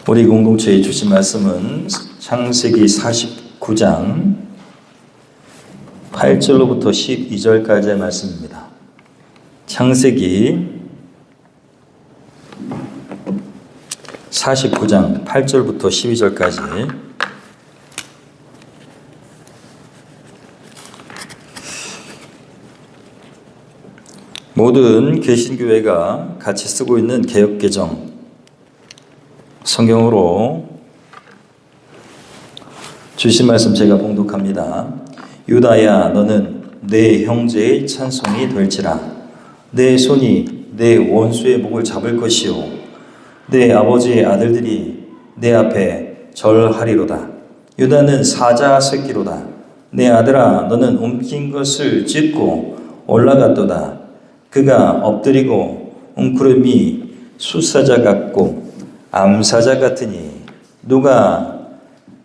우리 공동체에 주신 말씀은 창세기 49장 8절로부터 12절까지의 말씀입니다. 창세기 49장 8절부터 12절까지 모든 개신교회가 같이 쓰고 있는 개역개정 성경으로 주신 말씀 제가 봉독합니다. 유다야, 너는 내 형제의 찬송이 될지라. 내 손이 내 원수의 목을 잡을 것이요 내 아버지의 아들들이 내 앞에 절하리로다. 유다는 사자 새끼로다. 내 아들아, 너는 움킨 것을 찢고 올라갔도다. 그가 엎드리고 웅크림이 숫사자 같고 암사자 같으니 누가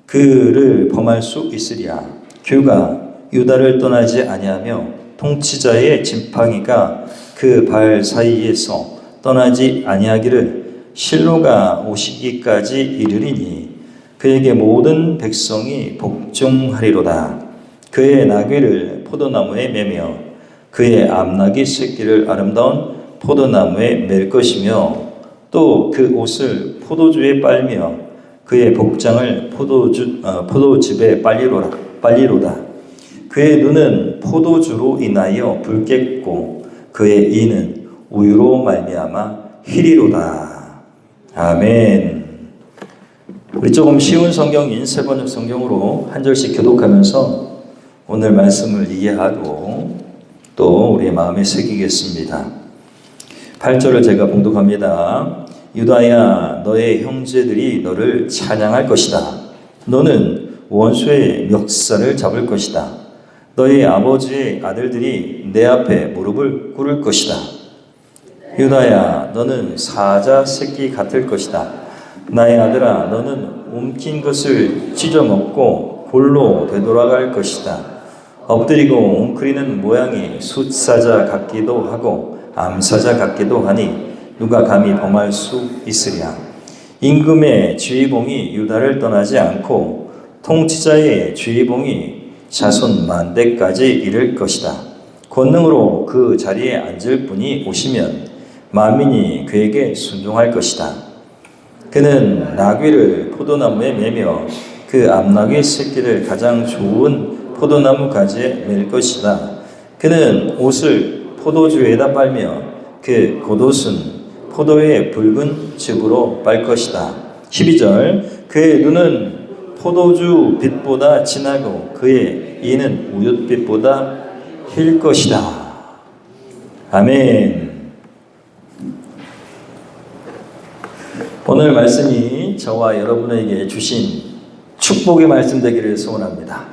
그를 범할 수 있으랴. 규가 유다를 떠나지 아니하며 통치자의 지팡이가 그 발 사이에서 떠나지 아니하기를 실로가 오시기까지 이르리니 그에게 모든 백성이 복종하리로다. 그의 나귀를 포도나무에 매며 그의 암나귀 새끼를 아름다운 포도나무에 맬 것이며 또 그 옷을 포도주에 빨며 그의 복장을 포도즙에 빨리로다. 그의 눈은 포도주로 인하여 붉겠고 그의 이는 우유로 말미암아 희리로다. 아멘. 우리 조금 쉬운 성경인 세번역 성경으로 한 절씩 교독하면서 오늘 말씀을 이해하고 또 우리의 마음에 새기겠습니다. 8절을 제가 봉독합니다. 유다야, 너의 형제들이 너를 찬양할 것이다. 너는 원수의 멱살을 잡을 것이다. 너의 아버지의 아들들이 내 앞에 무릎을 꿇을 것이다. 유다야, 너는 사자 새끼 같을 것이다. 나의 아들아, 너는 움킨 것을 찢어먹고 골로 되돌아갈 것이다. 엎드리고 웅크리는 모양이 숫사자 같기도 하고 암사자 같기도 하니 누가 감히 범할 수 있으랴. 임금의 지휘봉이 유다를 떠나지 않고 통치자의 지휘봉이 자손 만대까지 이를 것이다. 권능으로 그 자리에 앉을 분이 오시면 만민이 그에게 순종할 것이다. 그는 나귀를 포도나무에 매며 그 암나귀 새끼를 가장 좋은 포도나무 가지에 맬 것이다. 그는 옷을 포도주에다 빨며 그 겉옷은 포도의 붉은 즙으로 빨 것이다. 12절 그의 눈은 포도주 빛보다 진하고 그의 이는 우윳빛보다 힐 것이다. 아멘. 오늘 말씀이 저와 여러분에게 주신 축복의 말씀 되기를 소원합니다.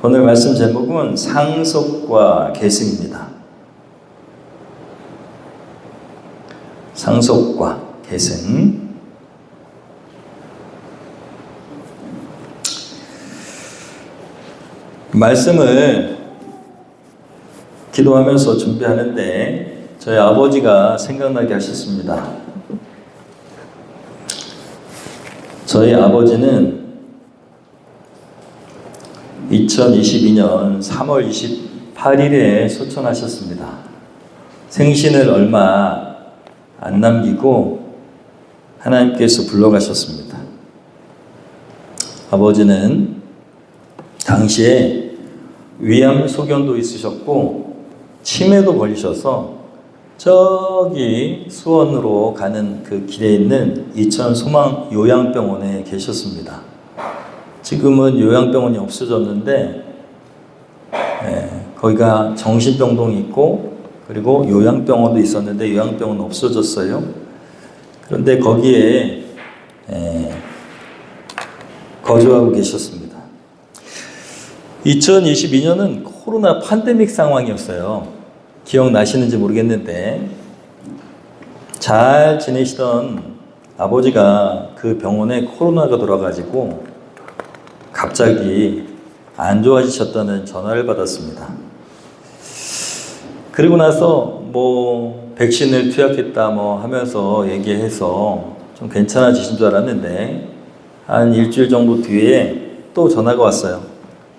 오늘 말씀 제목은 상속과 계승입니다. 상속과 계승. 말씀을 기도하면서 준비하는데 저희 아버지가 생각나게 하셨습니다. 저희 아버지는 2022년 3월 28일에 소천하셨습니다. 생신을 얼마 안 남기고 하나님께서 불러가셨습니다. 아버지는 당시에 위암 소견도 있으셨고 치매도 걸리셔서 저기 수원으로 가는 그 길에 있는 이천 소망 요양병원에 계셨습니다. 지금은 요양병원이 없어졌는데 거기가 정신병동이 있고 그리고 요양병원도 있었는데 요양병원은 없어졌어요. 그런데 거기에 거주하고 계셨습니다. 2022년은 코로나 팬데믹 상황이었어요. 기억나시는지 모르겠는데 잘 지내시던 아버지가 그 병원에 코로나가 돌아가지고 갑자기 안 좋아지셨다는 전화를 받았습니다. 그리고 나서 백신을 투약했다 하면서 얘기해서 좀 괜찮아지신 줄 알았는데 한 일주일 정도 뒤에 또 전화가 왔어요.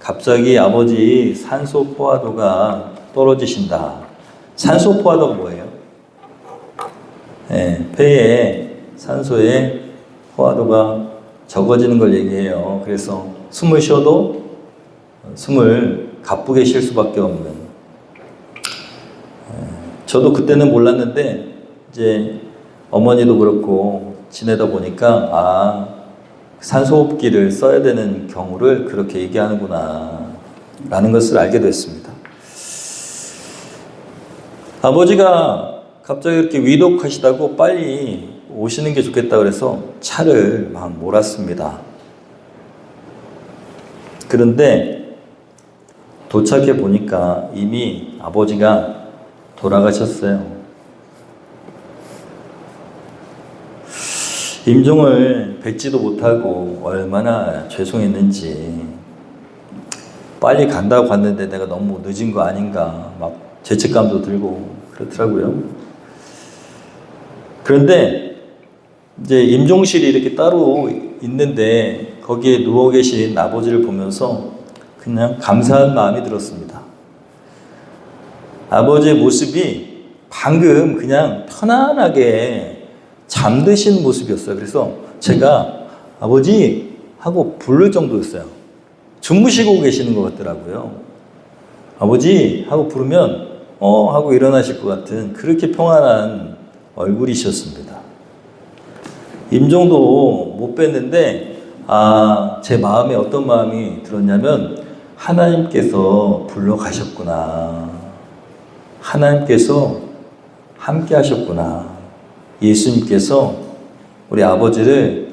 갑자기 아버지 산소 포화도가 떨어지신다. 산소 포화도가 뭐예요? 네, 폐에 산소의 포화도가 적어지는 걸 얘기해요. 그래서 숨을 쉬어도 숨을 가쁘게 쉴 수밖에 없는. 저도 그때는 몰랐는데 이제 어머니도 그렇고 지내다 보니까 산소호흡기를 써야 되는 경우를 그렇게 얘기하는구나 라는 것을 알게 됐습니다. 아버지가 갑자기 이렇게 위독하시다고 빨리 오시는 게 좋겠다 그래서 차를 막 몰았습니다. 그런데 도착해 보니까 이미 아버지가 돌아가셨어요. 임종을 뵙지도 못하고 얼마나 죄송했는지. 빨리 간다고 갔는데 내가 너무 늦은 거 아닌가 막 죄책감도 들고 그렇더라고요. 그런데 이제 임종실이 이렇게 따로 있는데 거기에 누워 계신 아버지를 보면서 그냥 감사한 마음이 들었습니다. 아버지의 모습이 방금 그냥 편안하게 잠드신 모습이었어요. 그래서 제가 아버지 하고 부를 정도였어요. 주무시고 계시는 것 같더라고요. 아버지 하고 부르면 하고 일어나실 것 같은 그렇게 평안한 얼굴이셨습니다. 임종도 못 뵀는데 제 마음에 어떤 마음이 들었냐면 하나님께서 불러가셨구나. 하나님께서 함께 하셨구나. 예수님께서 우리 아버지를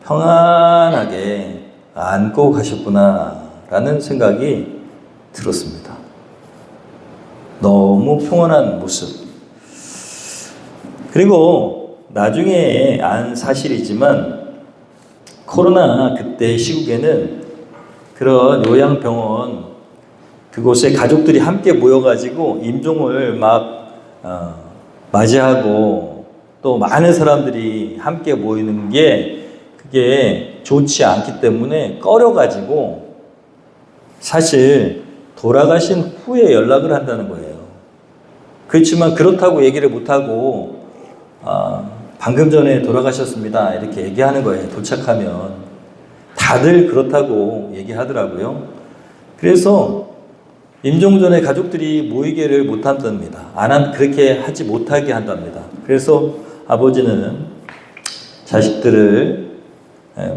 평안하게 안고 가셨구나 라는 생각이 들었습니다. 너무 평안한 모습. 그리고 나중에 안 사실이지만 코로나 그때 시국에는 그런 요양병원 그곳에 가족들이 함께 모여가지고 임종을 막 맞이하고 또 많은 사람들이 함께 모이는 게 그게 좋지 않기 때문에 꺼려가지고 사실 돌아가신 후에 연락을 한다는 거예요. 그렇지만 그렇다고 얘기를 못하고 방금 전에 돌아가셨습니다 이렇게 얘기하는 거예요. 도착하면 다들 그렇다고 얘기하더라고요. 그래서 임종 전에 가족들이 모이기를 못한답니다. 그렇게 하지 못하게 한답니다. 그래서 아버지는 자식들을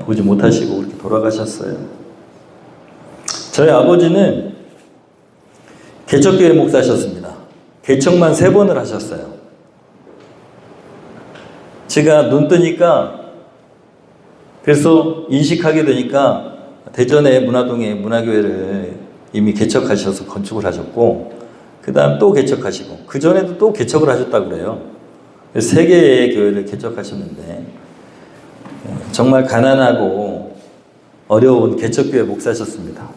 보지 못하시고 그렇게 돌아가셨어요. 저희 아버지는 개척교회 목사셨습니다. 개척만 3번을 하셨어요. 제가 눈 뜨니까 그래서 인식하게 되니까 대전의 문화동에 문화교회를 이미 개척하셔서 건축을 하셨고 그 다음 또 개척하시고 그 전에도 또 개척을 하셨다고 그래요. 3개의 교회를 개척하셨는데 정말 가난하고 어려운 개척교회 목사셨습니다.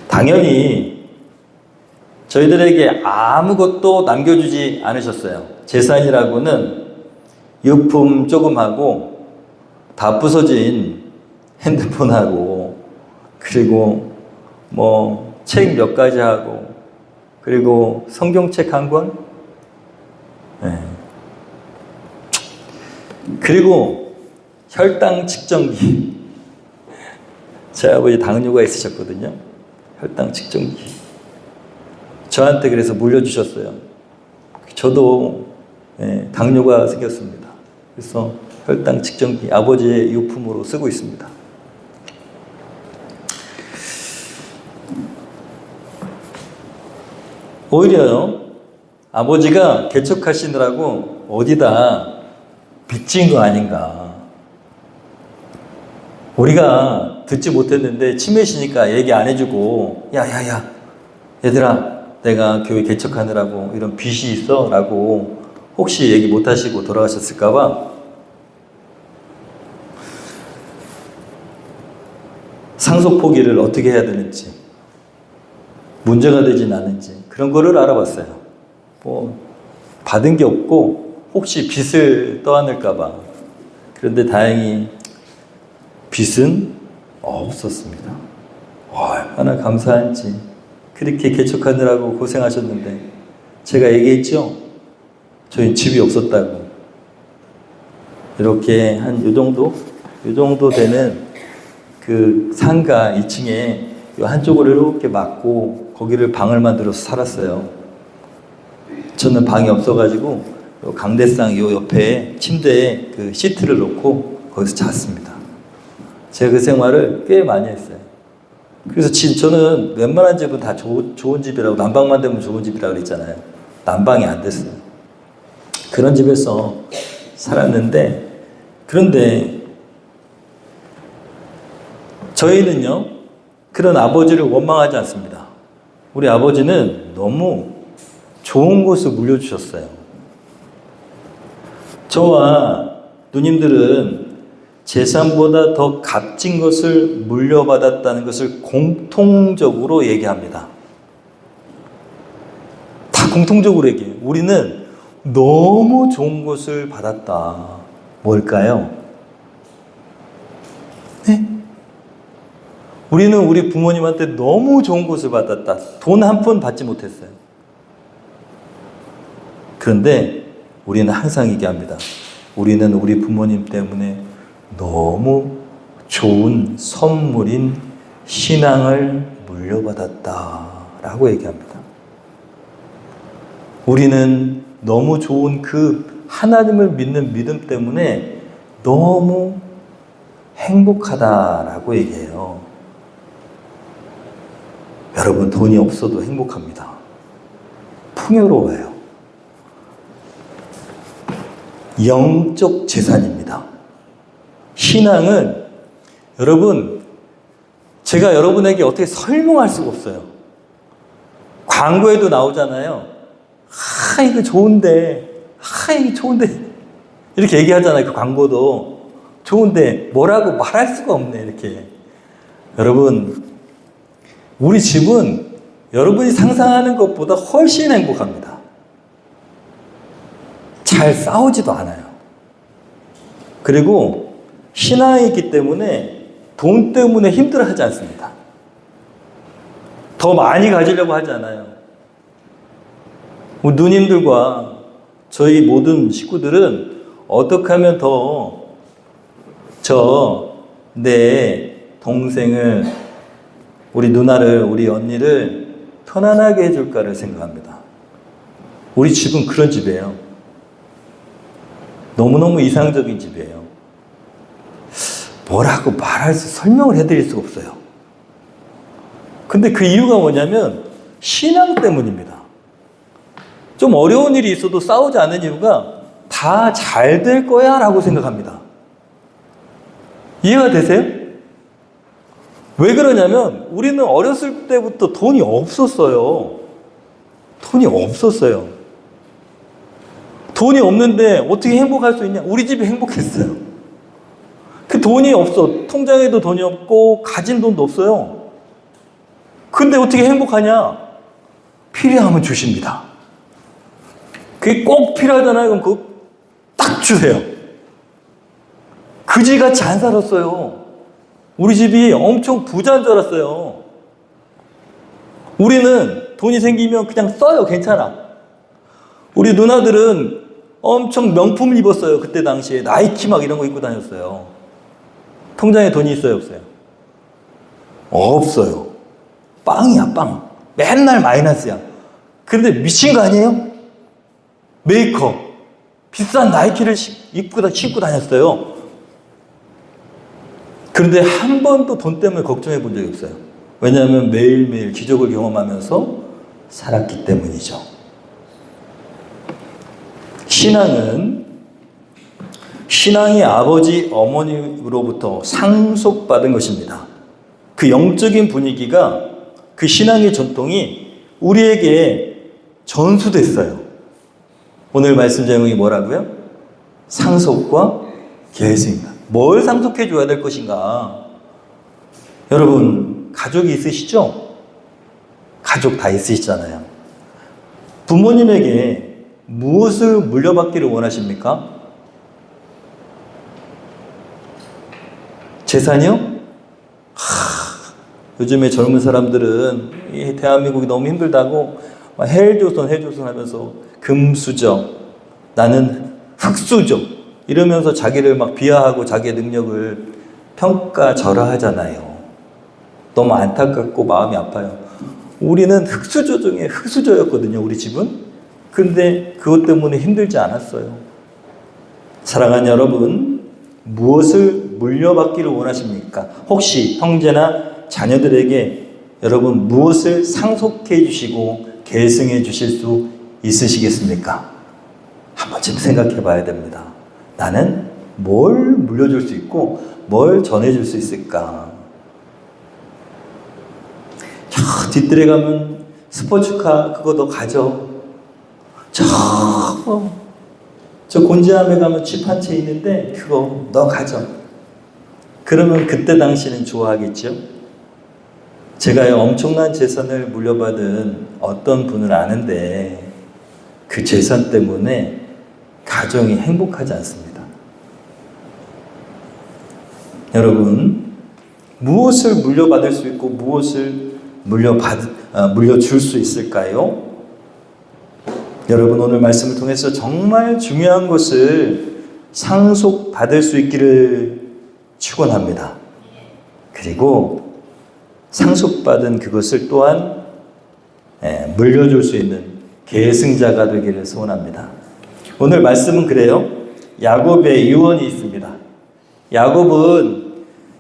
당연히 저희들에게 아무것도 남겨주지 않으셨어요. 재산이라고는 유품 조금 하고 다 부서진 핸드폰하고 그리고 책 몇 가지 하고 그리고 성경책 한 권 그리고 혈당 측정기 제 아버지 당뇨가 있으셨거든요. 혈당 측정기 저한테 그래서 물려주셨어요. 저도 당뇨가 생겼습니다. 그래서 혈당 측정기 아버지의 유품으로 쓰고 있습니다. 오히려 아버지가 개척하시느라고 어디다 빚진 거 아닌가. 우리가 듣지 못했는데 치매시니까 얘기 안 해주고 야야야 얘들아 내가 교회 개척하느라고 이런 빚이 있어 라고 혹시 얘기 못하시고 돌아가셨을까 봐 상속 포기를 어떻게 해야 되는지 문제가 되진 않은지 그런 거를 알아봤어요. 받은 게 없고 혹시 빚을 떠안을까 봐 그런데 다행히 빚은 없었습니다. 얼마나 감사한지. 그렇게 개척하느라고 고생하셨는데 제가 얘기했죠? 저희 집이 없었다고. 이렇게 한 요 정도 되는 그 상가 2층에 요 한쪽으로 이렇게 막고 거기를 방을 만들어서 살았어요. 저는 방이 없어가지고 요 강대상 요 옆에 침대에 그 시트를 놓고 거기서 잤습니다. 제가 그 생활을 꽤 많이 했어요. 그래서 저는 웬만한 집은 다 좋은 집이라고, 난방만 되면 좋은 집이라고 그랬잖아요. 난방이 안 됐어요. 그런 집에서 살았는데, 그런데 저희는요, 그런 아버지를 원망하지 않습니다. 우리 아버지는 너무 좋은 곳을 물려주셨어요. 저와 누님들은 재산보다 더 값진 것을 물려받았다는 것을 공통적으로 얘기합니다. 다 공통적으로 얘기해요. 우리는 너무 좋은 것을 받았다. 뭘까요? 네? 우리는 우리 부모님한테 너무 좋은 것을 받았다. 돈 한 푼 받지 못했어요. 그런데 우리는 항상 얘기합니다. 우리는 우리 부모님 때문에 너무 좋은 선물인 신앙을 물려받았다라고 얘기합니다. 우리는 너무 좋은 그 하나님을 믿는 믿음 때문에 너무 행복하다라고 얘기해요. 여러분, 돈이 없어도 행복합니다. 풍요로워요. 영적 재산입니다. 신앙은 여러분, 제가 여러분에게 어떻게 설명할 수가 없어요. 광고에도 나오잖아요. 이거 좋은데, 이거 좋은데. 이렇게 얘기하잖아요. 그 광고도. 좋은데, 뭐라고 말할 수가 없네, 이렇게. 여러분, 우리 집은 여러분이 상상하는 것보다 훨씬 행복합니다. 잘 싸우지도 않아요. 그리고 신앙이 있기 때문에 돈 때문에 힘들어하지 않습니다. 더 많이 가지려고 하지 않아요. 우리 누님들과 저희 모든 식구들은 어떻게 하면 더 내 동생을, 우리 누나를, 우리 언니를 편안하게 해줄까를 생각합니다. 우리 집은 그런 집이에요. 너무너무 이상적인 집이에요. 뭐라고 설명을 해드릴 수가 없어요. 근데 그 이유가 뭐냐면 신앙 때문입니다. 좀 어려운 일이 있어도 싸우지 않는 이유가 다 잘 될 거야 라고 생각합니다. 이해가 되세요? 왜 그러냐면 우리는 어렸을 때부터 돈이 없었어요. 돈이 없었어요. 돈이 없는데 어떻게 행복할 수 있냐? 우리 집이 행복했어요. 그 돈이 없어. 통장에도 돈이 없고 가진 돈도 없어요. 근데 어떻게 행복하냐? 필요하면 주십니다. 그게 꼭 필요하잖아요. 그럼 그거 딱 주세요. 그지같이 안 살았어요. 우리 집이 엄청 부자인 줄 알았어요. 우리는 돈이 생기면 그냥 써요. 괜찮아. 우리 누나들은 엄청 명품을 입었어요. 그때 당시에 나이키 막 이런 거 입고 다녔어요. 통장에 돈이 있어요? 없어요? 없어요. 빵이야, 빵. 맨날 마이너스야. 그런데 미친 거 아니에요? 메이커, 비싼 나이키를 신고 다녔어요. 그런데 한 번도 돈 때문에 걱정해 본 적이 없어요. 왜냐하면 매일매일 기적을 경험하면서 살았기 때문이죠. 신앙이 아버지, 어머니로부터 상속받은 것입니다. 그 영적인 분위기가, 그 신앙의 전통이 우리에게 전수됐어요. 오늘 말씀 제목이 뭐라고요? 상속과 계승입니다. 뭘 상속해 줘야 될 것인가? 여러분, 가족이 있으시죠? 가족 다 있으시잖아요. 부모님에게 무엇을 물려받기를 원하십니까? 재산이요? 요즘에 젊은 사람들은 이 대한민국이 너무 힘들다고 헬조선 하면서 금수저, 나는 흙수저 이러면서 자기를 막 비하하고 자기의 능력을 평가절하하잖아요. 너무 안타깝고 마음이 아파요. 우리는 흙수저 중에 흙수저였거든요, 우리 집은. 근데 그것 때문에 힘들지 않았어요. 사랑하는 여러분, 무엇을 물려받기를 원하십니까? 혹시 형제나 자녀들에게 여러분 무엇을 상속해 주시고 계승해 주실 수 있으시겠습니까? 한 번쯤 생각해 봐야 됩니다. 나는 뭘 물려줄 수 있고 뭘 전해줄 수 있을까? 저 뒷뜰에 가면 스포츠카 그거 너 가져. 저 곤지암에 가면 집 한 채 있는데 그거 너 가져. 그러면 그때 당시는 좋아하겠죠? 제가 엄청난 재산을 물려받은 어떤 분을 아는데 그 재산 때문에 가정이 행복하지 않습니다. 여러분, 무엇을 물려받을 수 있고 무엇을 물려줄 수 있을까요? 여러분, 오늘 말씀을 통해서 정말 중요한 것을 상속받을 수 있기를 축원합니다. 그리고 상속받은 그것을 또한 물려줄 수 있는 계승자가 되기를 소원합니다. 오늘 말씀은 그래요. 야곱의 유언이 있습니다. 야곱은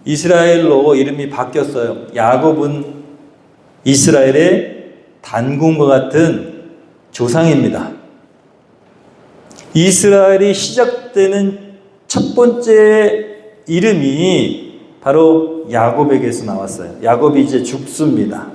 이스라엘로 이름이 바뀌었어요. 야곱은 이스라엘의 단군과 같은 조상입니다. 이스라엘이 시작되는 첫 번째 이름이 바로 야곱에게서 나왔어요. 야곱이 이제 죽습니다.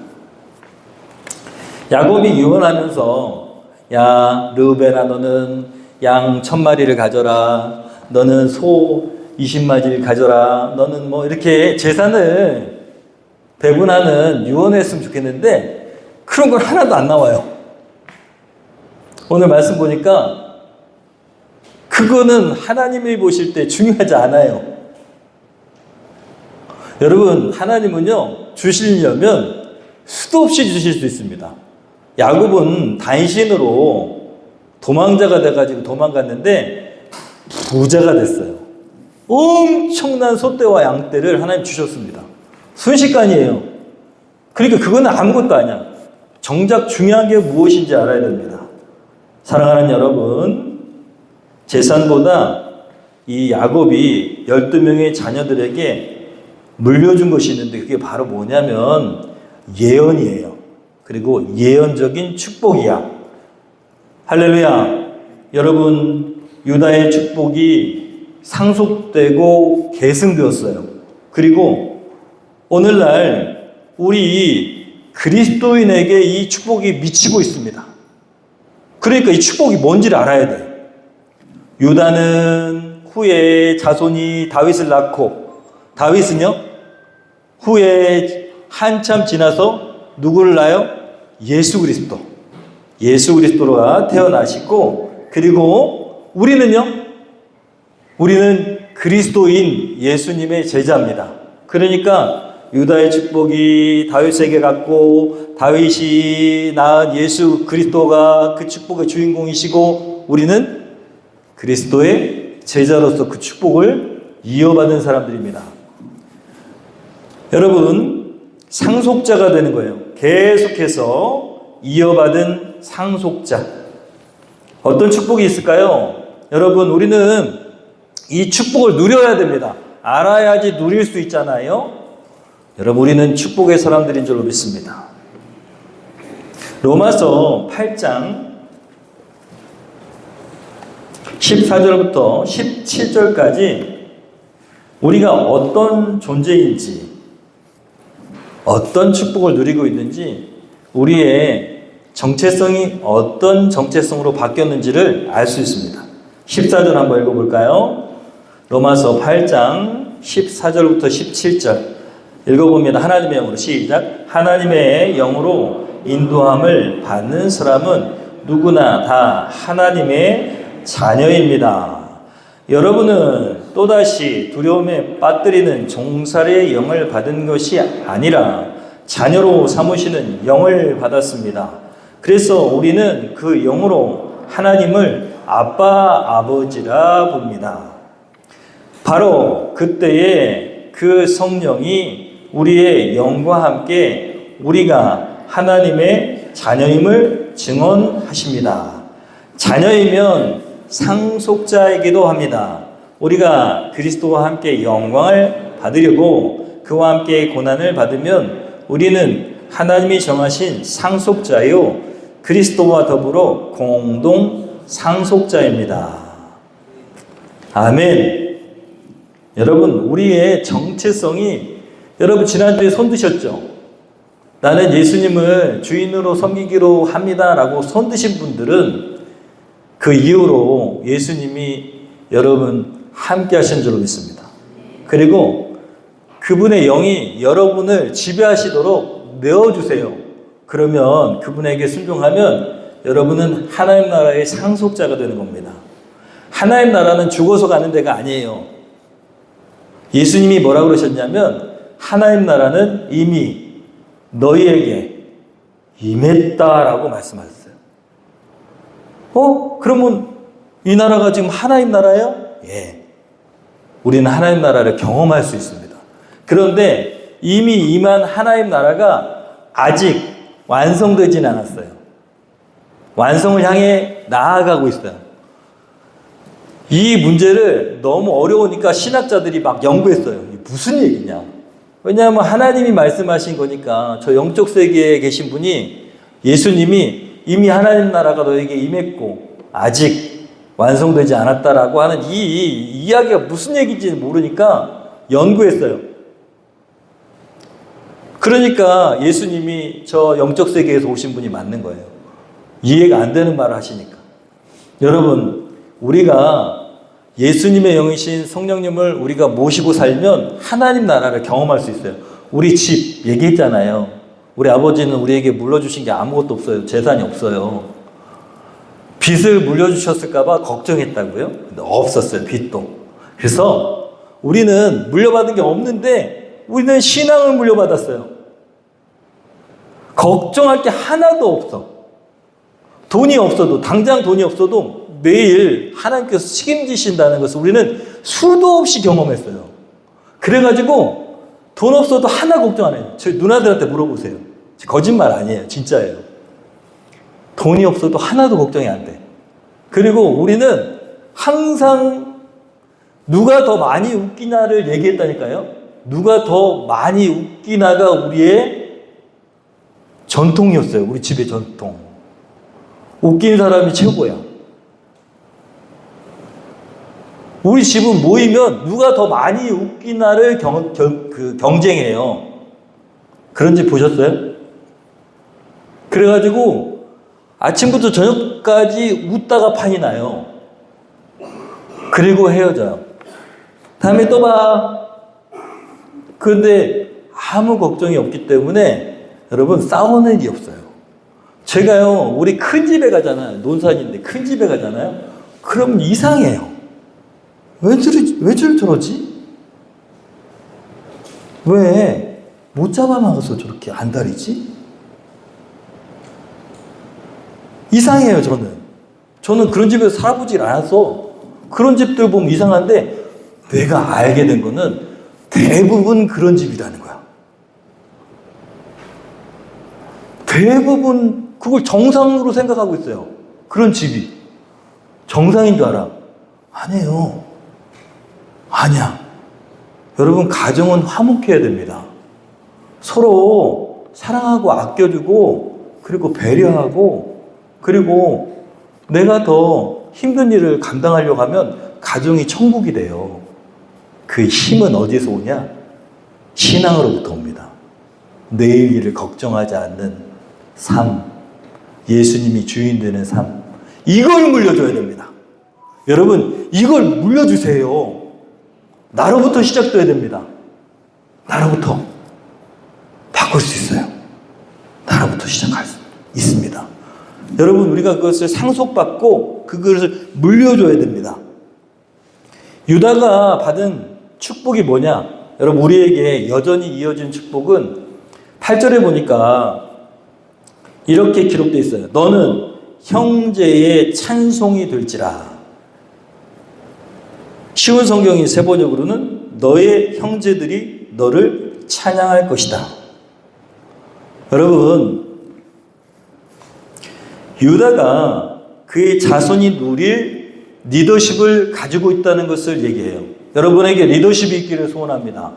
야곱이 유언하면서 야 르우벤아 너는 양 1000마리를 가져라. 너는 소 20마리를 가져라. 너는 뭐 이렇게 재산을 배분하는 유언했으면 좋겠는데 그런 건 하나도 안 나와요. 오늘 말씀 보니까 그거는 하나님이 보실 때 중요하지 않아요. 여러분, 하나님은요, 주시려면 수도 없이 주실 수 있습니다. 야곱은 단신으로 도망자가 돼가지고 도망갔는데 부자가 됐어요. 엄청난 소떼와 양떼를 하나님 주셨습니다. 순식간이에요. 그러니까 그거는 아무것도 아니야. 정작 중요한 게 무엇인지 알아야 됩니다. 사랑하는 여러분, 재산보다 이 야곱이 12명의 자녀들에게 물려준 것이 있는데 그게 바로 뭐냐면 예언이에요. 그리고 예언적인 축복이야. 할렐루야. 여러분, 유다의 축복이 상속되고 계승되었어요. 그리고 오늘날 우리 그리스도인에게 이 축복이 미치고 있습니다. 그러니까 이 축복이 뭔지를 알아야 돼. 유다는 후에 자손이 다윗을 낳고 다윗은요 후에 한참 지나서 누구를 낳아요? 예수 그리스도. 예수 그리스도가 태어나시고 그리고 우리는요? 우리는 그리스도인 예수님의 제자입니다. 그러니까 유다의 축복이 다윗에게 갔고 다윗이 낳은 예수 그리스도가 그 축복의 주인공이시고 우리는 그리스도의 제자로서 그 축복을 이어받은 사람들입니다. 여러분, 상속자가 되는 거예요. 계속해서 이어받은 상속자. 어떤 축복이 있을까요? 여러분, 우리는 이 축복을 누려야 됩니다. 알아야지 누릴 수 있잖아요. 여러분, 우리는 축복의 사람들인 줄로 믿습니다. 로마서 8장 14절부터 17절까지 우리가 어떤 존재인지, 어떤 축복을 누리고 있는지, 우리의 정체성이 어떤 정체성으로 바뀌었는지를 알 수 있습니다. 14절 한번 읽어볼까요? 로마서 8장 14절부터 17절 읽어봅니다. 하나님의 영으로 시작. 하나님의 영으로 인도함을 받는 사람은 누구나 다 하나님의 자녀입니다. 여러분은 또다시 두려움에 빠뜨리는 종살이의 영을 받은 것이 아니라 자녀로 삼으시는 영을 받았습니다. 그래서 우리는 그 영으로 하나님을 아빠, 아버지라 부릅니다. 바로 그때에 그 성령이 우리의 영과 함께 우리가 하나님의 자녀임을 증언하십니다. 자녀이면 상속자이기도 합니다. 우리가 그리스도와 함께 영광을 받으려고 그와 함께 고난을 받으면 우리는 하나님이 정하신 상속자요 그리스도와 더불어 공동 상속자입니다. 아멘. 여러분, 우리의 정체성이, 여러분 지난주에 손드셨죠? 나는 예수님을 주인으로 섬기기로 합니다 라고 손드신 분들은 그 이후로 예수님이 여러분 함께 하신 줄로 믿습니다. 그리고 그분의 영이 여러분을 지배하시도록 내어주세요. 그러면 그분에게 순종하면 여러분은 하나님 나라의 상속자가 되는 겁니다. 하나님 나라는 죽어서 가는 데가 아니에요. 예수님이 뭐라고 그러셨냐면 하나님 나라는 이미 너희에게 임했다라고 말씀하셨어요. 그러면 이 나라가 지금 하나님 나라예요? 예. 우리는 하나님 나라를 경험할 수 있습니다. 그런데 이미 임한 하나님 나라가 아직 완성되진 않았어요. 완성을 향해 나아가고 있어요. 이 문제를 너무 어려우니까 신학자들이 막 연구했어요. 이게 무슨 얘기냐? 왜냐하면 하나님이 말씀하신 거니까. 저 영적 세계에 계신 분이 예수님이 이미 하나님 나라가 너에게 임했고 아직 완성되지 않았다라고 하는 이 이야기가 무슨 얘기인지 모르니까 연구했어요. 그러니까 예수님이 저 영적 세계에서 오신 분이 맞는 거예요. 이해가 안 되는 말을 하시니까. 여러분, 우리가 예수님의 영이신 성령님을 우리가 모시고 살면 하나님 나라를 경험할 수 있어요. 우리 집 얘기했잖아요. 우리 아버지는 우리에게 물려주신 게 아무것도 없어요. 재산이 없어요. 빚을 물려주셨을까 봐 걱정했다고요? 근데 없었어요. 빚도. 그래서 우리는 물려받은 게 없는데 우리는 신앙을 물려받았어요. 걱정할 게 하나도 없어. 돈이 없어도, 당장 돈이 없어도 매일 하나님께서 책임지신다는 것을 우리는 수도 없이 경험했어요. 그래가지고 돈 없어도 하나 걱정 안 해요. 저희 누나들한테 물어보세요. 거짓말 아니에요. 진짜예요. 돈이 없어도 하나도 걱정이 안 돼. 그리고 우리는 항상 누가 더 많이 웃기나를 얘기했다니까요. 누가 더 많이 웃기나가 우리의 전통이었어요. 우리 집의 전통. 웃긴 사람이 최고야. 우리 집은 모이면 누가 더 많이 웃기나를 경쟁해요. 그런 집 보셨어요? 그래가지고 아침부터 저녁까지 웃다가 판이 나요. 그리고 헤어져요. 다음에 또 봐. 그런데 아무 걱정이 없기 때문에 여러분 싸우는 일이 없어요. 제가요, 우리 큰 집에 가잖아요. 논산인데 큰 집에 가잖아요. 그럼 이상해요. 왜 저러지? 왜 못 잡아먹어서 저렇게 안달이지? 이상해요, 저는 그런 집에서 살아보질 않았어. 그런 집들 보면 이상한데 내가 알게 된 거는 대부분 그런 집이라는 거야. 대부분 그걸 정상으로 생각하고 있어요. 그런 집이. 정상인 줄 알아. 아니에요. 아니야. 여러분, 가정은 화목해야 됩니다. 서로 사랑하고 아껴주고 그리고 배려하고 그리고 내가 더 힘든 일을 감당하려고 하면 가정이 천국이 돼요. 그 힘은 어디서 오냐? 신앙으로부터 옵니다. 내일 일을 걱정하지 않는 삶, 예수님이 주인 되는 삶, 이걸 물려줘야 됩니다. 여러분, 이걸 물려주세요. 나로부터 시작돼야 됩니다. 나로부터 바꿀 수 있어요. 나로부터 시작할 수 있습니다. 여러분, 우리가 그것을 상속받고 그것을 물려줘야 됩니다. 유다가 받은 축복이 뭐냐? 여러분, 우리에게 여전히 이어진 축복은 8절에 보니까 이렇게 기록되어 있어요. 너는 형제의 찬송이 될지라. 쉬운 성경인 세번역으로는 너의 형제들이 너를 찬양할 것이다. 여러분, 유다가 그의 자손이 누릴 리더십을 가지고 있다는 것을 얘기해요. 여러분에게 리더십이 있기를 소원합니다.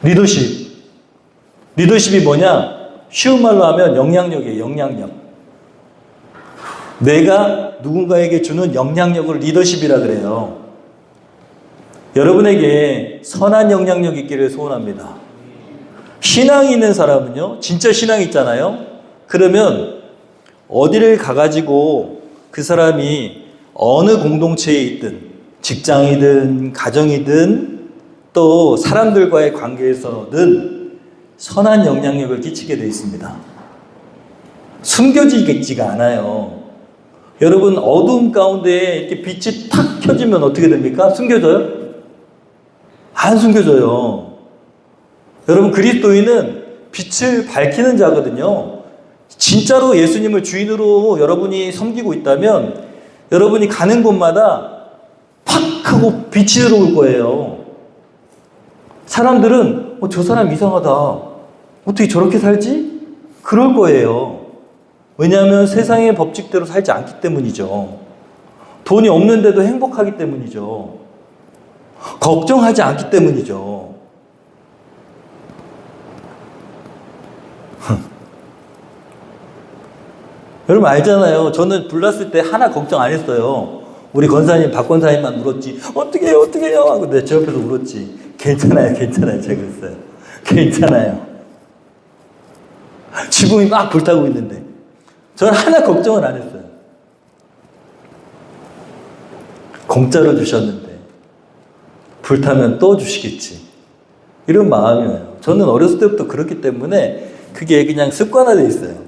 리더십이 뭐냐? 쉬운 말로 하면 영향력이에요. 영향력. 내가 누군가에게 주는 영향력을 리더십이라 그래요. 여러분에게 선한 영향력 있기를 소원합니다. 신앙이 있는 사람은요, 진짜 신앙이 있잖아요. 그러면 어디를 가가지고 그 사람이 어느 공동체에 있든, 직장이든 가정이든 또 사람들과의 관계에서든 선한 영향력을 끼치게 되어 있습니다. 숨겨지지가 않아요. 여러분, 어두움 가운데 이렇게 빛이 탁 켜지면 어떻게 됩니까? 숨겨져요? 안 숨겨져요. 여러분, 그리스도인은 빛을 밝히는 자거든요. 진짜로 예수님을 주인으로 여러분이 섬기고 있다면 여러분이 가는 곳마다 팍 하고 빛이 들어올 거예요. 사람들은 저 사람 이상하다. 어떻게 저렇게 살지? 그럴 거예요. 왜냐하면 세상의 법칙대로 살지 않기 때문이죠. 돈이 없는데도 행복하기 때문이죠. 걱정하지 않기 때문이죠. 여러분 알잖아요. 저는 불났을 때 하나 걱정 안 했어요. 우리 권사님, 박 권사님만 울었지. 어떻게 해요? 하고 내 제 옆에서 울었지. 괜찮아요. 제가 그랬어요. 괜찮아요. 지붕이 막 불타고 있는데 저는 하나 걱정을 안 했어요. 공짜로 주셨는데 불타면 또 주시겠지. 이런 마음이에요. 저는 어렸을 때부터 그렇기 때문에 그게 그냥 습관화되어 있어요.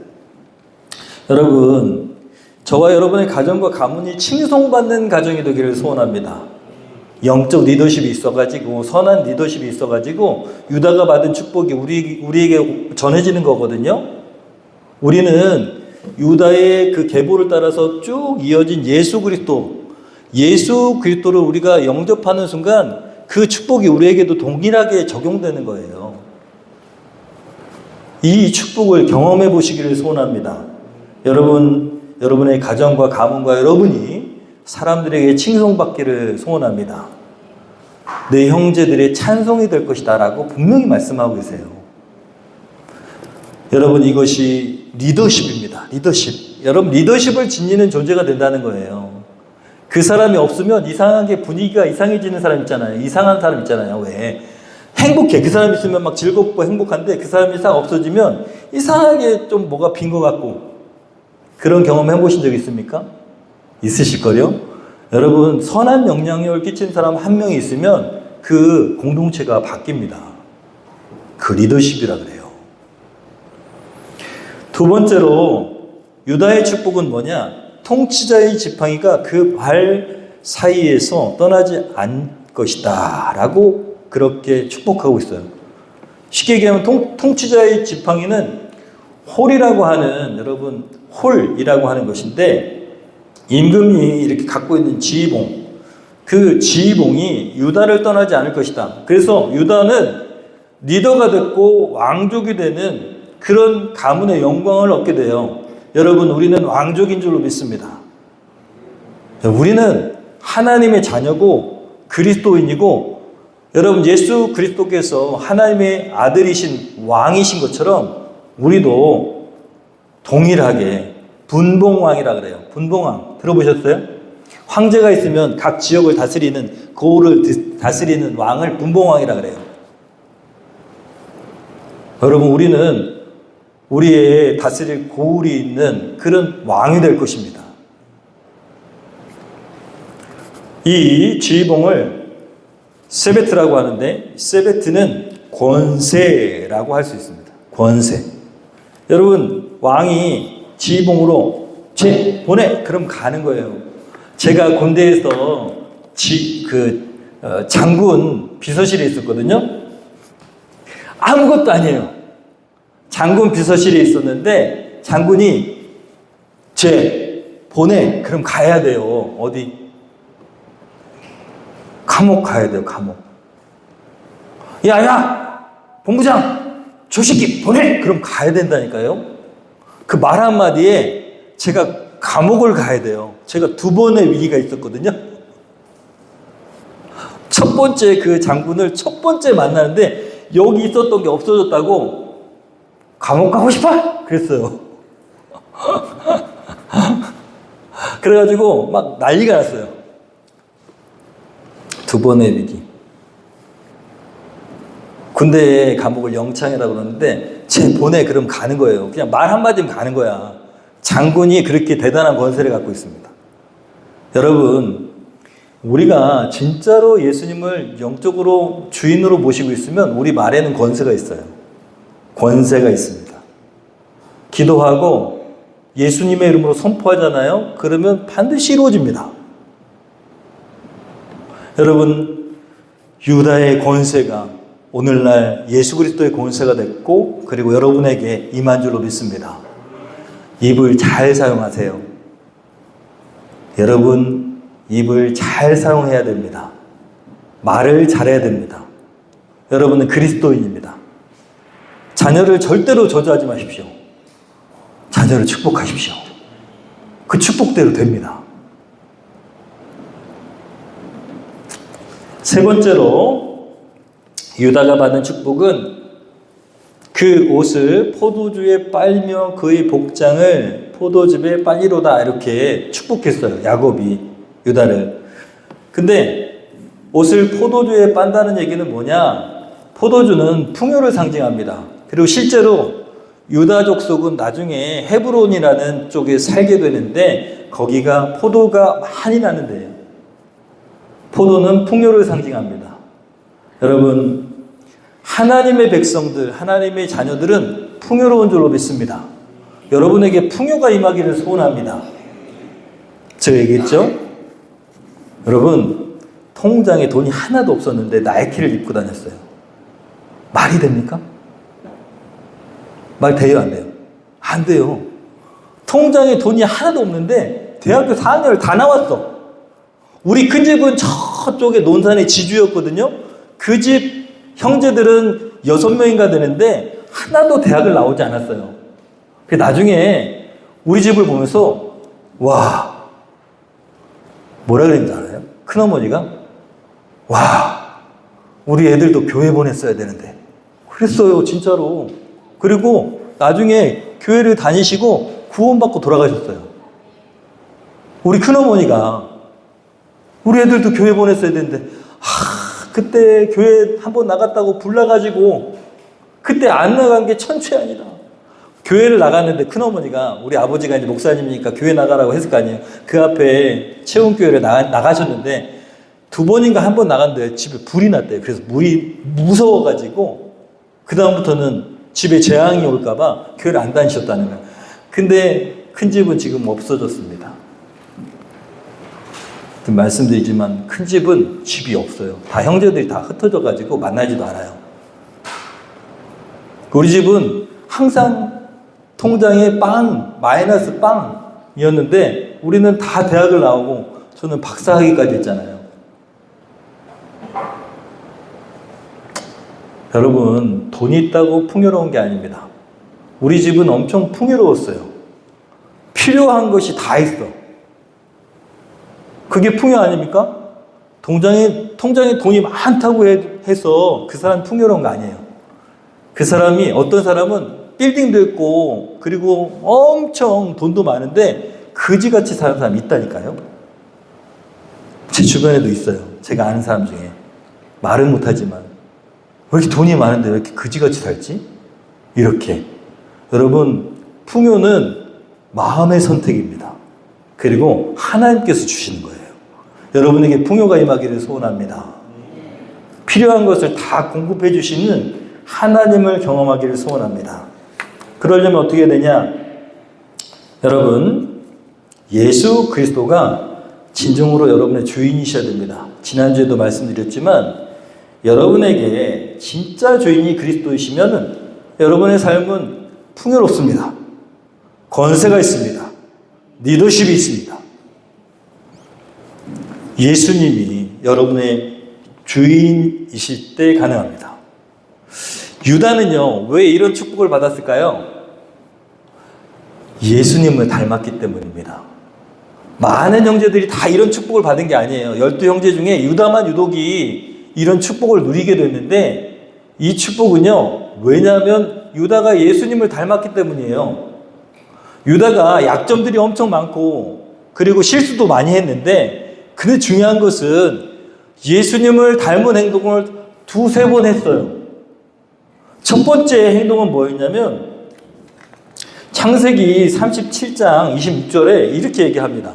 여러분, 저와 여러분의 가정과 가문이 칭송받는 가정이 되기를 소원합니다. 영적 리더십이 있어가지고, 선한 리더십이 있어가지고 유다가 받은 축복이 우리에게 전해지는 거거든요. 우리는 유다의 그 계보를 따라서 쭉 이어진 예수 그리스도를 우리가 영접하는 순간 그 축복이 우리에게도 동일하게 적용되는 거예요. 이 축복을 경험해 보시기를 소원합니다. 여러분의 가정과 가문과 여러분이 사람들에게 칭송받기를 소원합니다. 내 형제들의 찬송이 될 것이다 라고 분명히 말씀하고 계세요. 여러분, 이것이 리더십입니다. 리더십. 여러분, 리더십을 지니는 존재가 된다는 거예요. 그 사람이 없으면 이상하게 분위기가 이상해지는 사람 있잖아요. 이상한 사람 있잖아요. 왜? 행복해. 그 사람이 있으면 막 즐겁고 행복한데 그 사람이 싹 없어지면 이상하게 좀 뭐가 빈 것 같고. 그런 경험 해보신 적 있습니까? 있으실걸요? 여러분, 선한 영향력을 끼친 사람 한 명이 있으면 그 공동체가 바뀝니다. 그 리더십이라 그래요. 두 번째로 유다의 축복은 뭐냐? 통치자의 지팡이가 그 발 사이에서 떠나지 않을 것이다 라고 그렇게 축복하고 있어요. 쉽게 얘기하면 통치자의 지팡이는 홀이라고 하는, 여러분, 홀이라고 하는 것인데, 임금이 이렇게 갖고 있는 지휘봉, 그 지휘봉이 유다를 떠나지 않을 것이다. 그래서 유다는 리더가 됐고 왕족이 되는 그런 가문의 영광을 얻게 돼요. 여러분, 우리는 왕족인 줄로 믿습니다. 우리는 하나님의 자녀고 그리스도인이고, 여러분, 예수 그리스도께서 하나님의 아들이신 왕이신 것처럼 우리도 동일하게 분봉왕이라 그래요. 분봉왕 들어보셨어요? 황제가 있으면 각 지역을 다스리는, 고을을 다스리는 왕을 분봉왕이라 그래요. 여러분, 우리는 우리의 다스릴 고을이 있는 그런 왕이 될 것입니다. 이 지휘봉을 세베트라고 하는데, 세베트는 권세라고 할 수 있습니다. 권세. 여러분, 왕이 지휘봉으로 보내! 그럼 가는 거예요. 제가 군대에서 장군 비서실에 있었거든요. 아무것도 아니에요. 장군 비서실에 있었는데 장군이 보내. 그럼 가야 돼요. 어디? 감옥 가야 돼요. 감옥. 야, 본부장, 저 새끼 보내. 그럼 가야 된다니까요. 그 말 한마디에 제가 감옥을 가야 돼요. 제가 2번의 위기가 있었거든요. 첫 번째 그 장군을 첫 번째 만나는데 여기 있었던 게 없어졌다고 감옥 가고 싶어? 그랬어요. 그래가지고 막 난리가 났어요. 2번의 위기. 군대에 감옥을 영창이라고 그러는데 보내. 그럼 가는 거예요. 그냥 말 한마디면 가는 거야. 장군이 그렇게 대단한 권세를 갖고 있습니다. 여러분, 우리가 진짜로 예수님을 영적으로 주인으로 모시고 있으면 우리 말에는 권세가 있어요. 권세가 있습니다. 기도하고 예수님의 이름으로 선포하잖아요. 그러면 반드시 이루어집니다. 여러분, 유다의 권세가 오늘날 예수 그리스도의 권세가 됐고 그리고 여러분에게 임한 줄로 믿습니다. 입을 잘 사용하세요. 여러분, 입을 잘 사용해야 됩니다. 말을 잘해야 됩니다. 여러분은 그리스도인입니다. 자녀를 절대로 저주하지 마십시오. 자녀를 축복하십시오. 그 축복대로 됩니다. 세 번째로 유다가 받은 축복은 그 옷을 포도주에 빨며 그의 복장을 포도즙에 빨리로다 이렇게 축복했어요. 야곱이 유다를. 근데 옷을 포도주에 빤다는 얘기는 뭐냐? 포도주는 풍요를 상징합니다. 그리고 실제로 유다 족속은 나중에 헤브론이라는 쪽에 살게 되는데 거기가 포도가 많이 나는 데예요. 포도는 풍요를 상징합니다. 여러분, 하나님의 백성들, 하나님의 자녀들은 풍요로운 줄로 믿습니다. 여러분에게 풍요가 임하기를 소원합니다. 제가 얘기했죠? 여러분, 통장에 돈이 하나도 없었는데 나이키를 입고 다녔어요. 말이 됩니까? 말 돼요, 안 돼요? 안 돼요. 통장에 돈이 하나도 없는데 대학교 4학년을 다 나왔어. 우리 큰 집은 저쪽에 논산의 지주였거든요. 그 집 형제들은 6명인가 되는데 하나도 대학을 나오지 않았어요. 나중에 우리 집을 보면서 와, 뭐라 그랬는지 알아요? 큰어머니가 와, 우리 애들도 교회 보냈어야 되는데. 그랬어요, 진짜로. 그리고 나중에 교회를 다니시고 구원받고 돌아가셨어요. 우리 큰어머니가 우리 애들도 교회 보냈어야 되는데 그때 교회 한번 나갔다고 불나가지고 그때 안 나간 게 천추아니다. 교회를 나갔는데 큰어머니가 우리 아버지가 이제 목사님이니까 교회 나가라고 했을 거 아니에요. 그 앞에 체험교회를 나가셨는데 2번인가 한 번 나갔는데 집에 불이 났대요. 그래서 물이 무서워가지고 그 다음부터는 집에 재앙이 올까봐 교회를 안 다니셨다는 거예요. 근데 큰 집은 지금 없어졌습니다. 말씀드리지만 큰 집은 집이 없어요. 다 형제들이 다 흩어져가지고 만나지도 않아요. 우리 집은 항상 통장에 마이너스 빵이었는데 우리는 다 대학을 나오고 저는 박사학위까지 했잖아요. 여러분, 돈이 있다고 풍요로운 게 아닙니다. 우리 집은 엄청 풍요로웠어요. 필요한 것이 다 있어. 그게 풍요 아닙니까? 통장에 돈이 많다고 해서 그 사람 풍요로운 거 아니에요. 그 사람이, 어떤 사람은 빌딩도 있고 그리고 엄청 돈도 많은데 거지같이 사는 사람이 있다니까요. 제 주변에도 있어요. 제가 아는 사람 중에. 말은 못하지만 왜 이렇게 돈이 많은데 왜 이렇게 거지같이 살지? 이렇게. 여러분, 풍요는 마음의 선택입니다. 그리고 하나님께서 주시는 거예요. 여러분에게 풍요가 임하기를 소원합니다. 필요한 것을 다 공급해 주시는 하나님을 경험하기를 소원합니다. 그러려면 어떻게 되냐? 여러분, 예수 그리스도가 진정으로 여러분의 주인이셔야 됩니다. 지난주에도 말씀드렸지만 여러분에게 진짜 주인이 그리스도이시면 여러분의 삶은 풍요롭습니다. 권세가 있습니다. 리더십이 있습니다. 예수님이 여러분의 주인이실 때 가능합니다. 유다는요, 왜 이런 축복을 받았을까요? 예수님을 닮았기 때문입니다. 많은 형제들이 다 이런 축복을 받은 게 아니에요. 12형제 중에 유다만 유독이 이런 축복을 누리게 됐는데, 이 축복은요, 왜냐하면 유다가 예수님을 닮았기 때문이에요. 유다가 약점들이 엄청 많고 그리고 실수도 많이 했는데, 근데 중요한 것은 예수님을 닮은 행동을 두세 번 했어요. 첫 번째 행동은 뭐였냐면 창세기 37장 26절에 이렇게 얘기합니다.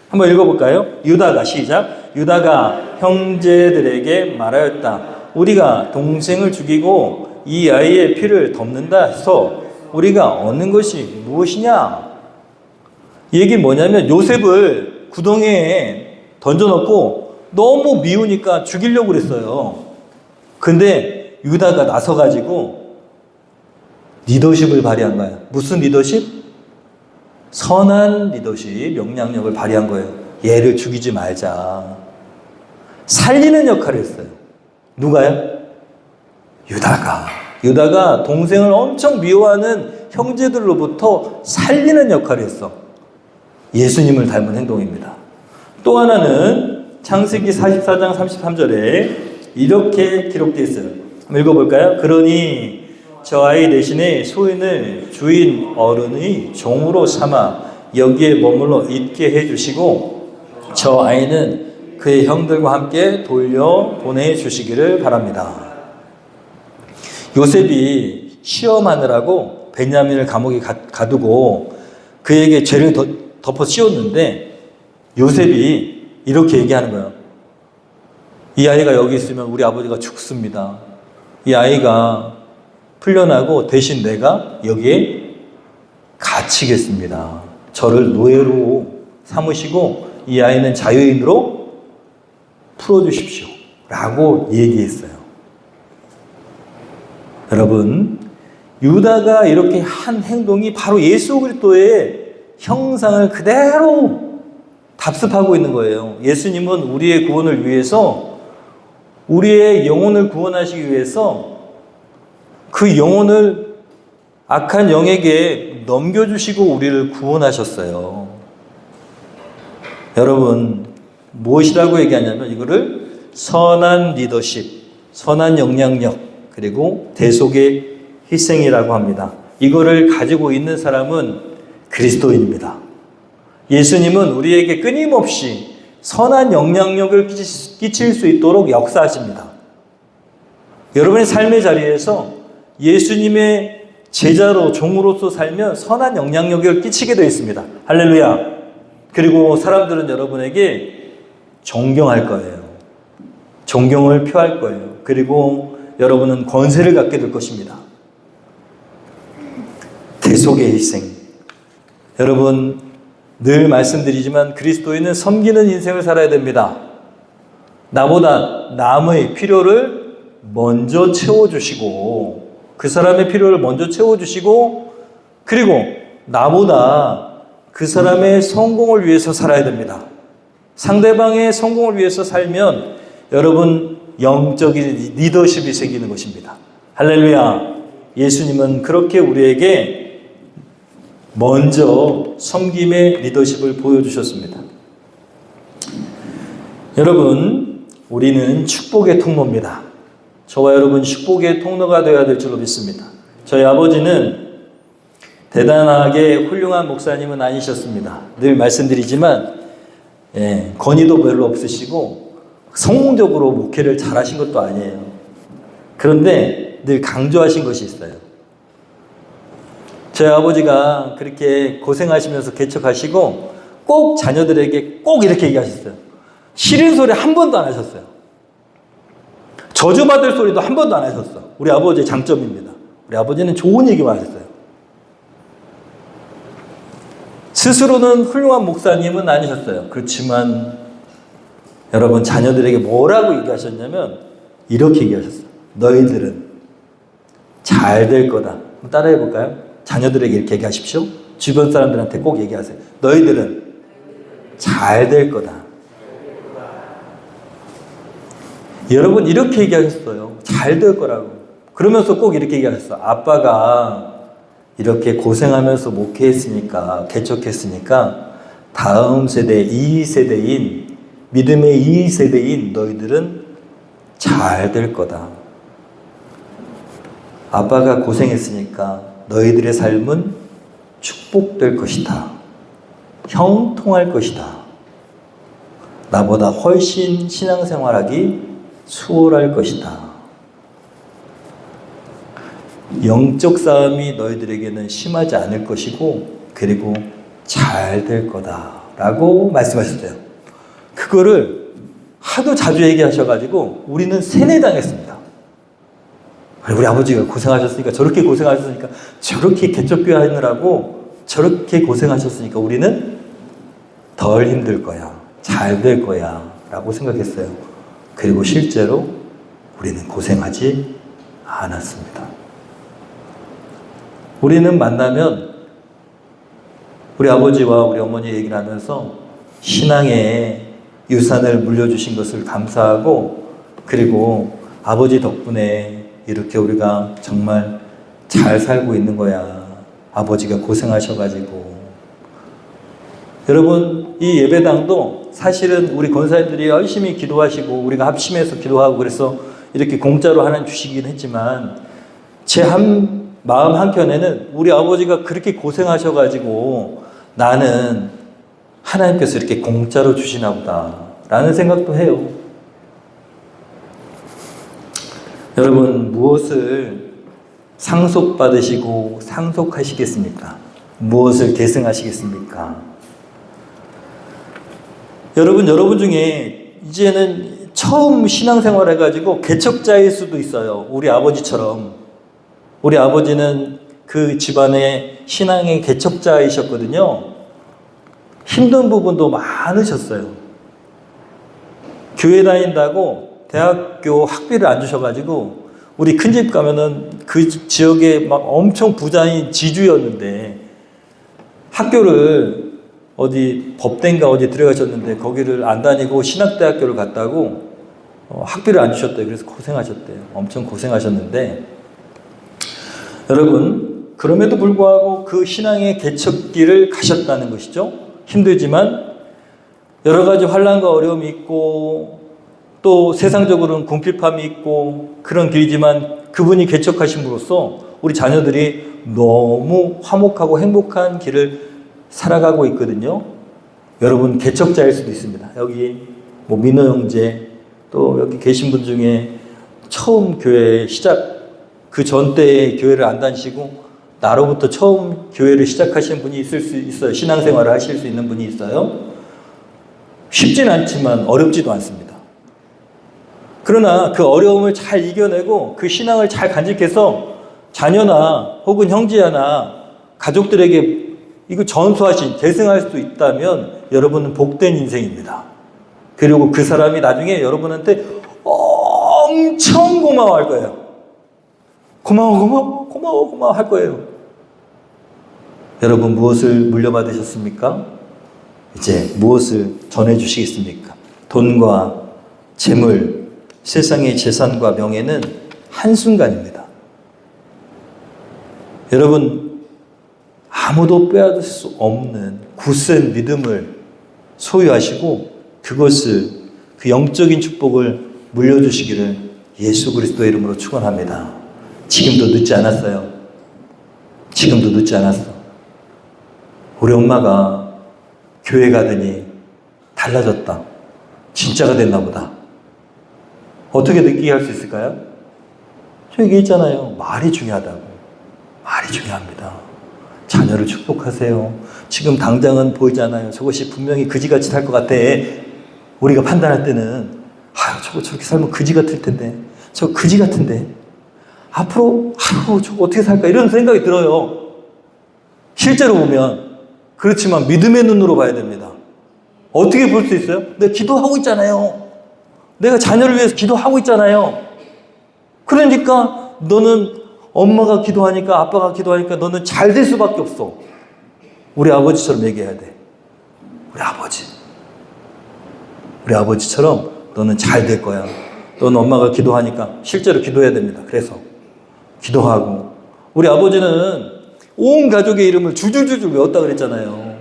한번 읽어볼까요? 유다가, 시작. 유다가 형제들에게 말하였다. 우리가 동생을 죽이고 이 아이의 피를 덮는다 해서 우리가 얻는 것이 무엇이냐? 이 얘기 뭐냐면 요셉을 구덩이에 던져놓고 너무 미우니까 죽이려고 그랬어요. 근데 유다가 나서가지고 리더십을 발휘한 거예요. 무슨 리더십? 선한 리더십, 영향력을 발휘한 거예요. 얘를 죽이지 말자. 살리는 역할을 했어요. 누가요? 유다가 동생을 엄청 미워하는 형제들로부터 살리는 역할을 했어. 예수님을 닮은 행동입니다. 또 하나는 창세기 44장 33절에 이렇게 기록되어 있어요. 한번 읽어볼까요? 그러니 저 아이 대신에 소인을 주인 어른의 종으로 삼아 여기에 머물러 있게 해주시고 저 아이는 그의 형들과 함께 돌려 보내주시기를 바랍니다. 요셉이 시험하느라고 베냐민을 감옥에 가두고 그에게 죄를 덮어 씌웠는데 요셉이 이렇게 얘기하는 거예요. 이 아이가 여기 있으면 우리 아버지가 죽습니다. 이 아이가 풀려나고 대신 내가 여기에 갇히겠습니다. 저를 노예로 삼으시고 이 아이는 자유인으로 풀어주십시오. 라고 얘기했어요. 여러분, 유다가 이렇게 한 행동이 바로 예수 그리스도의 형상을 그대로 답습하고 있는 거예요. 예수님은 우리의 구원을 위해서, 우리의 영혼을 구원하시기 위해서 그 영혼을 악한 영에게 넘겨주시고 우리를 구원하셨어요. 여러분, 무엇이라고 얘기하냐면 이거를 선한 리더십, 선한 영향력, 그리고 대속의 희생이라고 합니다. 이거를 가지고 있는 사람은 그리스도인입니다. 예수님은 우리에게 끊임없이 선한 영향력을 끼칠 수 있도록 역사하십니다. 여러분의 삶의 자리에서 예수님의 제자로 종으로서 살면 선한 영향력을 끼치게 되어 있습니다. 할렐루야. 그리고 사람들은 여러분에게 존경할 거예요. 존경을 표할 거예요. 그리고 여러분은 권세를 갖게 될 것입니다. 대속의 희생. 여러분, 늘 말씀드리지만 그리스도인은 섬기는 인생을 살아야 됩니다. 나보다 남의 필요를 먼저 채워주시고 그 사람의 필요를 먼저 채워주시고 그리고 나보다 그 사람의 성공을 위해서 살아야 됩니다. 상대방의 성공을 위해서 살면 여러분 영적인 리더십이 생기는 것입니다. 할렐루야. 예수님은 그렇게 우리에게 먼저 섬김의 리더십을 보여주셨습니다. 여러분, 우리는 축복의 통로입니다. 저와 여러분 축복의 통로가 되어야 될 줄로 믿습니다. 저희 아버지는 대단하게 훌륭한 목사님은 아니셨습니다. 늘 말씀드리지만 권위도 별로 없으시고 성공적으로 목회를 잘하신 것도 아니에요. 그런데 늘 강조하신 것이 있어요. 저희 아버지가 그렇게 고생하시면서 개척하시고 꼭 자녀들에게 꼭 이렇게 얘기하셨어요. 싫은 소리 한 번도 안 하셨어요. 저주받을 소리도 한 번도 안 하셨어. 우리 아버지의 장점입니다. 우리 아버지는 좋은 얘기만 하셨어요. 스스로는 훌륭한 목사님은 아니셨어요. 그렇지만 여러분 자녀들에게 뭐라고 얘기하셨냐면 이렇게 얘기하셨어요. 너희들은 잘 될 거다. 한번 따라해 볼까요? 자녀들에게 이렇게 얘기하십시오. 주변 사람들한테 꼭 얘기하세요. 너희들은 잘 될 거다. 여러분 이렇게 얘기하셨어요. 잘 될 거라고. 그러면서 꼭 이렇게 얘기하셨어요. 아빠가 이렇게 고생하면서 목회했으니까, 개척했으니까 다음 세대, 2세대인 믿음의 2세대인 너희들은 잘 될 거다. 아빠가 고생했으니까 너희들의 삶은 축복될 것이다. 형통할 것이다. 나보다 훨씬 신앙생활하기 수월할 것이다. 영적 싸움이 너희들에게는 심하지 않을 것이고 그리고 잘 될 거다라고 말씀하셨어요. 그거를 하도 자주 얘기하셔가지고 우리는 세뇌당했습니다. 우리 아버지가 고생하셨으니까 저렇게 고생하셨으니까 저렇게 개척교회 하느라고 저렇게 고생하셨으니까 우리는 덜 힘들 거야. 잘 될 거야 라고 생각했어요. 그리고 실제로 우리는 고생하지 않았습니다. 우리는 만나면 우리 아버지와 우리 어머니 얘기를 하면서 신앙의 유산을 물려주신 것을 감사하고 그리고 아버지 덕분에 이렇게 우리가 정말 잘 살고 있는 거야. 아버지가 고생하셔가지고. 여러분 이 예배당도 사실은 우리 권사님들이 열심히 기도하시고 우리가 합심해서 기도하고 그래서 이렇게 공짜로 하나님 주시긴 했지만 제 마음 한켠에는 우리 아버지가 그렇게 고생하셔가지고 나는 하나님께서 이렇게 공짜로 주시나 보다 라는 생각도 해요. 여러분 무엇을 상속받으시고 상속하시겠습니까? 무엇을 계승하시겠습니까? 여러분 중에 이제는 처음 신앙생활 해가지고 개척자일 수도 있어요. 우리 아버지처럼. 우리 아버지는 그 집안의 신앙의 개척자이셨거든요. 힘든 부분도 많으셨어요. 교회 다닌다고 대학교 학비를 안 주셔가지고 우리 큰집 가면은 그 지역에 막 엄청 부자인 지주였는데 학교를 어디 법대인가 어디 들어가셨는데 거기를 안 다니고 신학대학교를 갔다고 학비를 안 주셨대요. 그래서 고생하셨대요. 엄청 고생하셨는데 여러분 그럼에도 불구하고 그 신앙의 개척길을 가셨다는 것이죠. 힘들지만 여러 가지 환난과 어려움이 있고 또 세상적으로는 궁핍함이 있고 그런 길이지만 그분이 개척하심으로써 우리 자녀들이 너무 화목하고 행복한 길을 살아가고 있거든요. 여러분 개척자일 수도 있습니다. 여기 뭐 민호 형제 또 여기 계신 분 중에 처음 교회 시작 그 전 때에 교회를 안 다니시고 나로부터 처음 교회를 시작하신 분이 있을 수 있어요. 신앙생활을 하실 수 있는 분이 있어요. 쉽진 않지만 어렵지도 않습니다. 그러나 그 어려움을 잘 이겨내고 그 신앙을 잘 간직해서 자녀나 혹은 형제나 가족들에게 이거 전수하신 계승할 수 있다면 여러분은 복된 인생입니다. 그리고 그 사람이 나중에 여러분한테 엄청 고마워할 거예요. 고마워 할 거예요. 여러분 무엇을 물려받으셨습니까? 이제 무엇을 전해주시겠습니까? 돈과 재물, 세상의 재산과 명예는 한순간입니다. 여러분 아무도 빼앗을 수 없는 굳센 믿음을 소유하시고 그것을 그 영적인 축복을 물려주시기를 예수 그리스도의 이름으로 축원합니다. 지금도 늦지 않았어요. 지금도 늦지 않았어. 우리 엄마가 교회 가더니 달라졌다. 진짜가 됐나 보다. 어떻게 느끼게 할 수 있을까요? 저 얘기했잖아요. 말이 중요하다고. 말이 중요합니다. 자녀를 축복하세요. 지금 당장은 보이잖아요. 저것이 분명히 그지같이 살 것 같아. 우리가 판단할 때는 저거 저렇게 살면 그지 같을 텐데. 저 그지 같은데. 앞으로 저거 어떻게 살까 이런 생각이 들어요. 실제로 보면 그렇지만 믿음의 눈으로 봐야 됩니다. 어떻게 볼 수 있어요? 내가 기도하고 있잖아요. 내가 자녀를 위해서 기도하고 있잖아요. 그러니까 너는 엄마가 기도하니까 아빠가 기도하니까 너는 잘 될 수밖에 없어. 우리 아버지처럼 얘기해야 돼. 우리 아버지처럼 너는 잘 될 거야. 너는 엄마가 기도하니까 실제로 기도해야 됩니다. 그래서 기도하고. 우리 아버지는 온 가족의 이름을 줄줄줄줄 외웠다 그랬잖아요.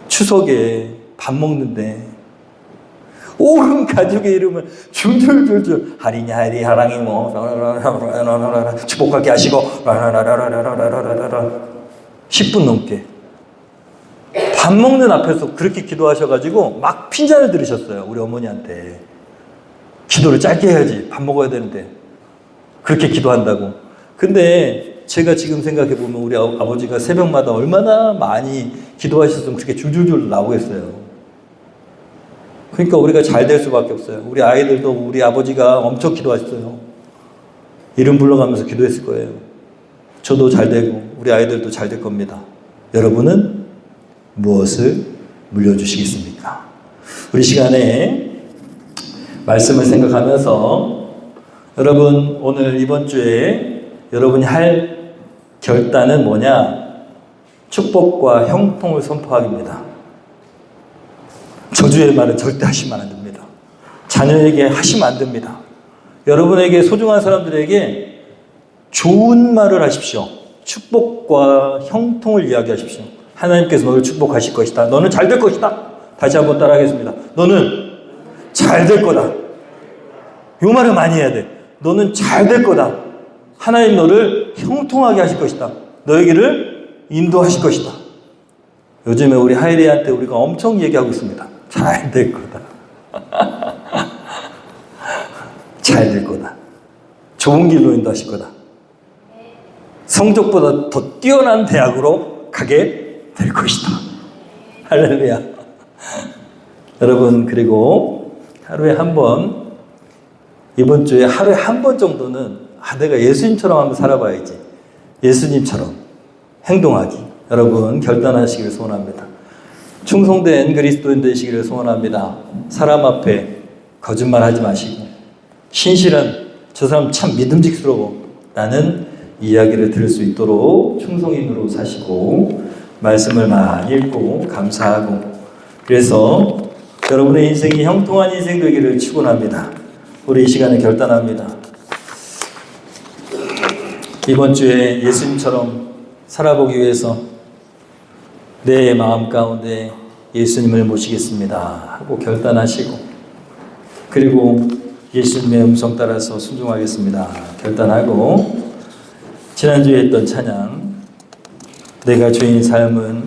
추석에 밥 먹는데 온 가족의 이름을 줄줄줄줄 하리냐 하리 하랑이 뭐 축복하게 하시고 10분 넘게 밥 먹는 앞에서 그렇게 기도하셔가지고 막 핀잔을 들으셨어요. 우리 어머니한테. 기도를 짧게 해야지. 밥 먹어야 되는데. 그렇게 기도한다고. 근데 제가 지금 생각해보면 우리 아버지가 새벽마다 얼마나 많이 기도하셨으면 그렇게 줄줄줄 나오겠어요. 그러니까 우리가 잘 될 수밖에 없어요. 우리 아이들도 우리 아버지가 엄청 기도하셨어요. 이름 불러가면서 기도했을 거예요. 저도 잘 되고 우리 아이들도 잘 될 겁니다. 여러분은 무엇을 물려주시겠습니까? 우리 시간에 말씀을 생각하면서 여러분 오늘 이번 주에 여러분이 할 결단은 뭐냐? 축복과 형통을 선포하기입니다. 저주의 말은 절대 하시면 안 됩니다. 자녀에게 하시면 안 됩니다. 여러분에게 소중한 사람들에게 좋은 말을 하십시오. 축복과 형통을 이야기하십시오. 하나님께서 너를 축복하실 것이다. 너는 잘 될 것이다. 다시 한번 따라하겠습니다. 너는 잘 될 거다. 요 말을 많이 해야 돼. 너는 잘 될 거다. 하나님 너를 형통하게 하실 것이다. 너에게를 인도하실 것이다. 요즘에 우리 하이리한테 우리가 엄청 얘기하고 있습니다. 잘 될 거다. 잘 될 거다. 좋은 길로 인도하실 거다. 성적보다 더 뛰어난 대학으로 가게 될 것이다. 할렐루야. 여러분 그리고 하루에 한 번, 이번 주에 하루에 한 번 정도는 내가 예수님처럼 한번 살아봐야지. 예수님처럼 행동하기. 여러분 결단하시기를 소원합니다. 충성된 그리스도인 되시기를 소원합니다. 사람 앞에 거짓말하지 마시고 신실한 저 사람 참 믿음직스러워 라는 이야기를 들을 수 있도록 충성인으로 사시고 말씀을 많이 읽고 감사하고 그래서 여러분의 인생이 형통한 인생 되기를 축원합니다. 우리 이 시간에 결단합니다. 이번 주에 예수님처럼 살아보기 위해서 내 마음 가운데 예수님을 모시겠습니다 하고 결단하시고 그리고 예수님의 음성 따라서 순종하겠습니다 결단하고 지난주에 했던 찬양 내가 주인 삶은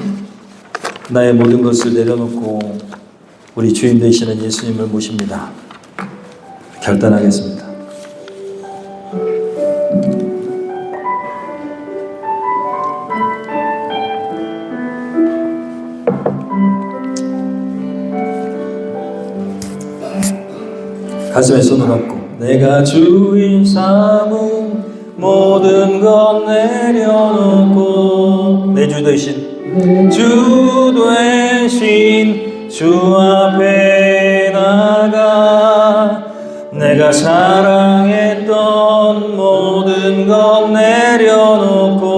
나의 모든 것을 내려놓고 우리 주인 되시는 예수님을 모십니다. 결단하겠습니다. 가슴에 손을 얹고 내가 주인 삼은 모든 것 내려놓고 내 주 대신 주 앞에 나가 내가 사랑했던 모든 것 내려놓고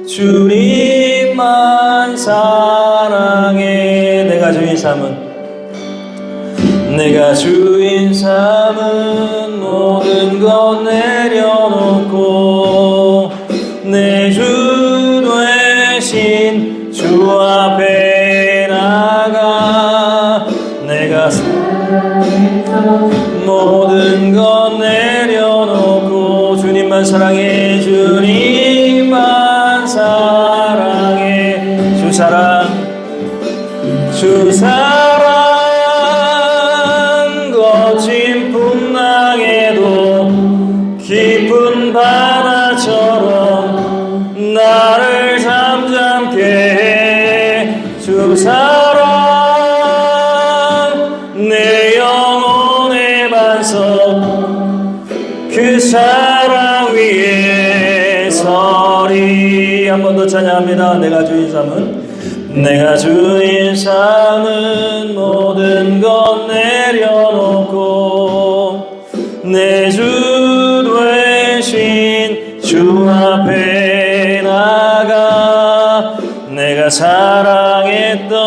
주님만 사랑해 내가 주인 삼은 모든 것 내려놓고 내 주 대신 주 앞에 나가 내가 모든 것 내려놓고 주님만 사랑해 주님만 사랑해 주 사랑 거친 풍랑에도 깊은 바다처럼 나를 잠잠케 해 주 사랑 내 영혼의 반석 그 사랑 위에 서리 한 번 더 고백합니다. 내가 주인 삼은, 내가 주인 삼은 모든 것 내려놓고 내 주 되신 주 앞에 나가 내가 사랑했던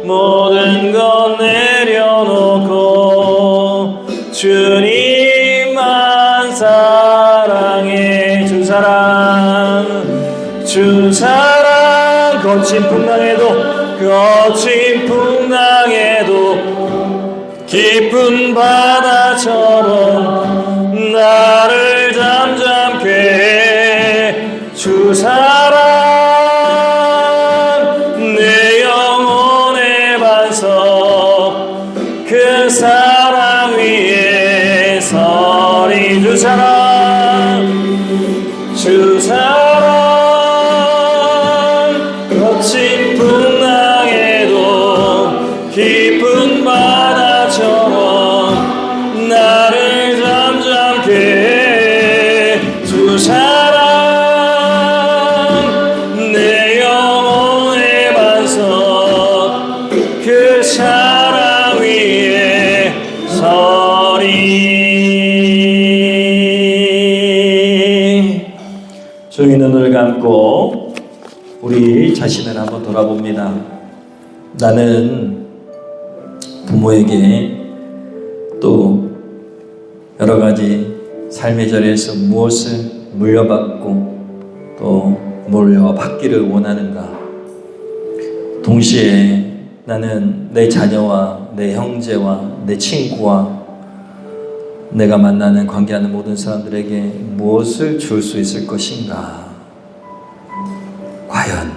모든 것 내려놓고 주님만 사랑해. 주 사랑 거친 풍랑에도 깊은 바다처럼 나를 잠잠케 해. 주 사랑 내 영혼의 반석 그 사랑 위에 서리. 주 사랑 거친 풍랑에도 깊은 바다처럼 나를 잠잠케 해. 주 사랑 내 영혼의 반석 그 사랑 위에 서리. 조용히 눈을 감고 우리 자신을 한번 돌아봅니다. 나는 부모에게 또 여러 가지 삶의 자리에서 무엇을 물려받고 또 물려받기를 원하는가? 동시에 나는 내 자녀와 내 형제와 내 친구와 내가 만나는 관계하는 모든 사람들에게 무엇을 줄 수 있을 것인가? 과연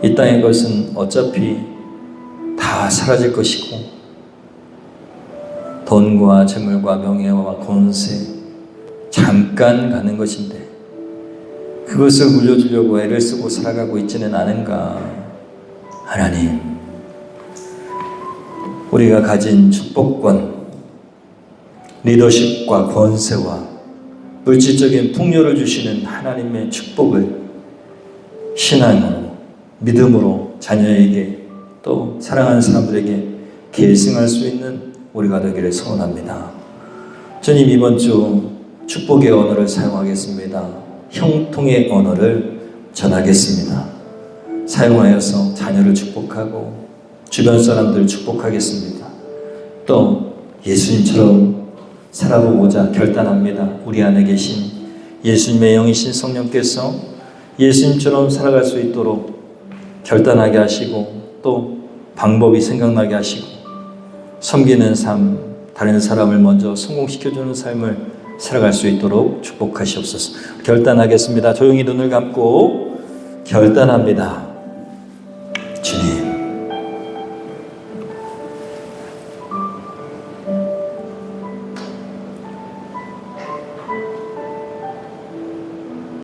이 땅의 것은 어차피 다 사라질 것이고 돈과 재물과 명예와 권세 잠깐 가는 것인데 그것을 물려주려고 애를 쓰고 살아가고 있지는 않은가? 하나님, 우리가 가진 축복권, 리더십과 권세와 물질적인 풍요를 주시는 하나님의 축복을 신앙으로, 믿음으로 자녀에게 또 사랑하는 사람들에게 계승할 수 있는 우리가 되기를 소원합니다. 주님, 이번 주 축복의 언어를 사용하겠습니다. 형통의 언어를 전하겠습니다. 사용하여서 자녀를 축복하고 주변 사람들을 축복하겠습니다. 또 예수님처럼 살아보고자 결단합니다. 우리 안에 계신 예수님의 영이신 성령께서 예수님처럼 살아갈 수 있도록 결단하게 하시고 또 방법이 생각나게 하시고 섬기는 삶, 다른 사람을 먼저 성공시켜주는 삶을 살아갈 수 있도록 축복하시옵소서. 결단하겠습니다. 조용히 눈을 감고 결단합니다.